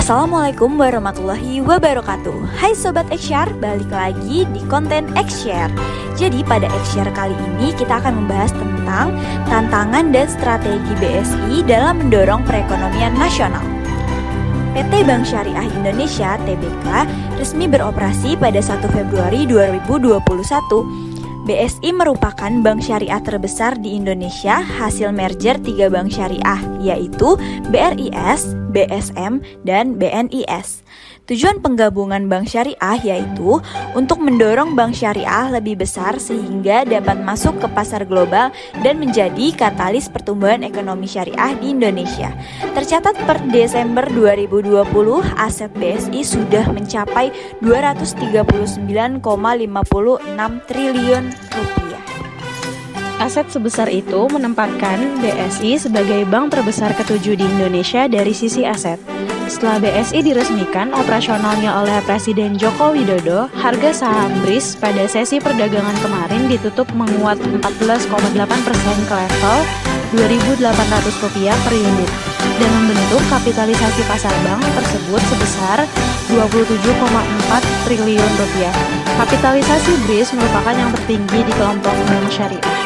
Assalamualaikum warahmatullahi wabarakatuh. Hai Sobat Xshare, balik lagi di konten Xshare. Jadi pada Xshare kali ini kita akan membahas tentang tantangan dan strategi BSI dalam mendorong perekonomian nasional. PT Bank Syariah Indonesia (TBK) resmi beroperasi pada 1 Februari 2021. BSI merupakan bank syariah terbesar di Indonesia hasil merger 3 bank syariah, yaitu BRIS, BSM, dan BNIS. Tujuan penggabungan bank syariah yaitu untuk mendorong bank syariah lebih besar sehingga dapat masuk ke pasar global dan menjadi katalis pertumbuhan ekonomi syariah di Indonesia. Tercatat per Desember 2020, aset BSI sudah mencapai 239,56 triliun rupiah. Aset sebesar itu menempatkan BSI sebagai bank terbesar ketujuh di Indonesia dari sisi aset. Setelah BSI diresmikan operasionalnya oleh Presiden Joko Widodo, harga saham BRIS pada sesi perdagangan kemarin ditutup menguat 14,8% ke level Rp2.800 per unit dan membentuk kapitalisasi pasar bank tersebut sebesar Rp27,4 triliun. Kapitalisasi BRIS merupakan yang tertinggi di kelompok bank syariah.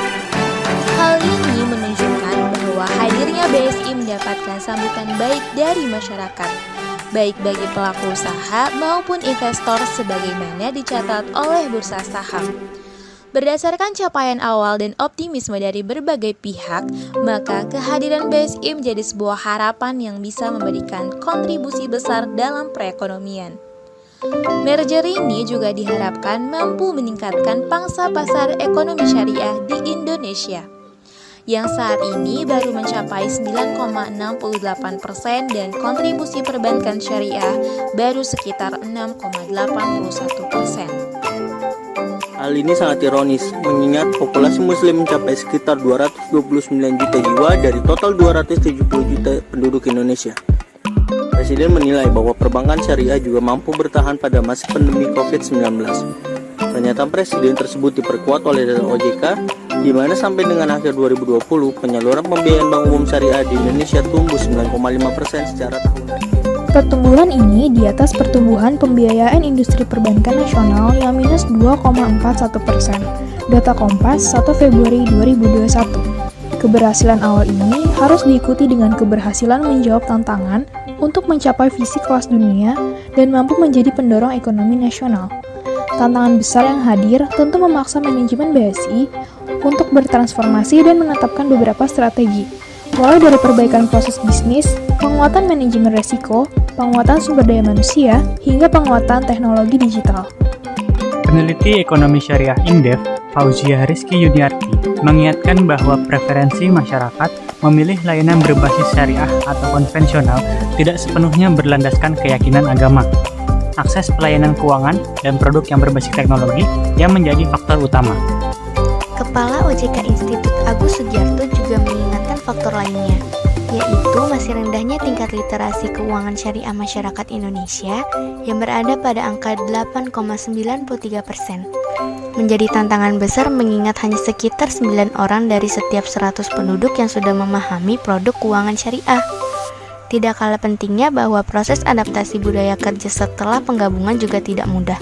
Hal ini menunjukkan bahwa hadirnya BSI mendapatkan sambutan baik dari masyarakat, baik bagi pelaku usaha maupun investor sebagaimana dicatat oleh bursa saham. Berdasarkan capaian awal dan optimisme dari berbagai pihak, maka kehadiran BSI menjadi sebuah harapan yang bisa memberikan kontribusi besar dalam perekonomian. Merger ini juga diharapkan mampu meningkatkan pangsa pasar ekonomi syariah di Indonesia, yang saat ini baru mencapai 9,68% dan kontribusi perbankan syariah baru sekitar 6,81%. Hal ini sangat ironis, mengingat populasi muslim mencapai sekitar 229 juta jiwa dari total 270 juta penduduk Indonesia. Presiden menilai bahwa perbankan syariah juga mampu bertahan pada masa pandemi COVID-19. Pernyataan Presiden tersebut diperkuat oleh data OJK, di mana sampai dengan akhir 2020, penyaluran pembiayaan bank umum syariah di Indonesia tumbuh 9,5% secara tahunan. Pertumbuhan ini di atas pertumbuhan pembiayaan industri perbankan nasional yang minus 2,41%. Data Kompas 1 Februari 2021. Keberhasilan awal ini harus diikuti dengan keberhasilan menjawab tantangan untuk mencapai visi kelas dunia dan mampu menjadi pendorong ekonomi nasional. Tantangan besar yang hadir tentu memaksa manajemen BSI untuk bertransformasi dan menetapkan beberapa strategi, mulai dari perbaikan proses bisnis, penguatan manajemen resiko, penguatan sumber daya manusia, hingga penguatan teknologi digital. Peneliti ekonomi syariah Indef, Fauzia Rizky Yuniarti, mengingatkan bahwa preferensi masyarakat memilih layanan berbasis syariah atau konvensional tidak sepenuhnya berlandaskan keyakinan agama. Akses pelayanan keuangan dan produk yang berbasis teknologi yang menjadi faktor utama. Kepala OJK Institut Agus Sugiarto juga mengingatkan faktor lainnya, yaitu masih rendahnya tingkat literasi keuangan syariah masyarakat Indonesia yang berada pada angka 8,93%. Menjadi tantangan besar mengingat hanya sekitar 9 orang dari setiap 100 penduduk yang sudah memahami produk keuangan syariah. Tidak kalah pentingnya bahwa proses adaptasi budaya kerja setelah penggabungan juga tidak mudah.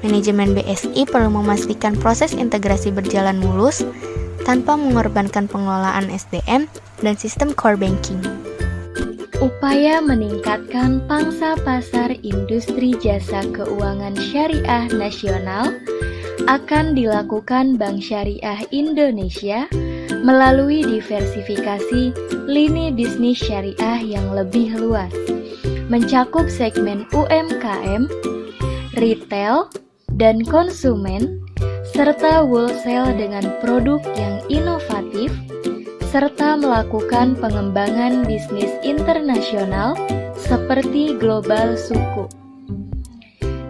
Manajemen BSI perlu memastikan proses integrasi berjalan mulus tanpa mengorbankan pengelolaan SDM dan sistem core banking. Upaya meningkatkan pangsa pasar industri jasa keuangan syariah nasional akan dilakukan Bank Syariah Indonesia melalui diversifikasi lini bisnis syariah yang lebih luas, mencakup segmen UMKM, retail, dan konsumen, serta wholesale dengan produk yang inovatif, serta melakukan pengembangan bisnis internasional seperti global suku.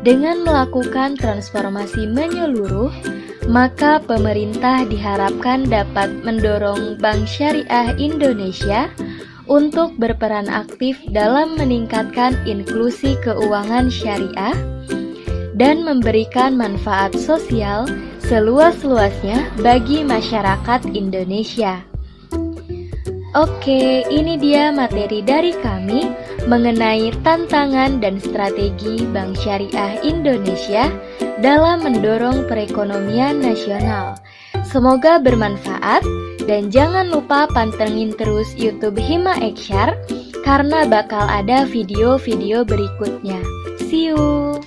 Dengan melakukan transformasi menyeluruh, maka pemerintah diharapkan dapat mendorong Bank Syariah Indonesia untuk berperan aktif dalam meningkatkan inklusi keuangan syariah dan memberikan manfaat sosial seluas-luasnya bagi masyarakat Indonesia. Oke, ini dia materi dari kami. mengenai tantangan dan strategi Bank Syariah Indonesia dalam mendorong perekonomian nasional. Semoga bermanfaat dan jangan lupa pantengin terus YouTube Hima Eksyar karena bakal ada video-video berikutnya. See you!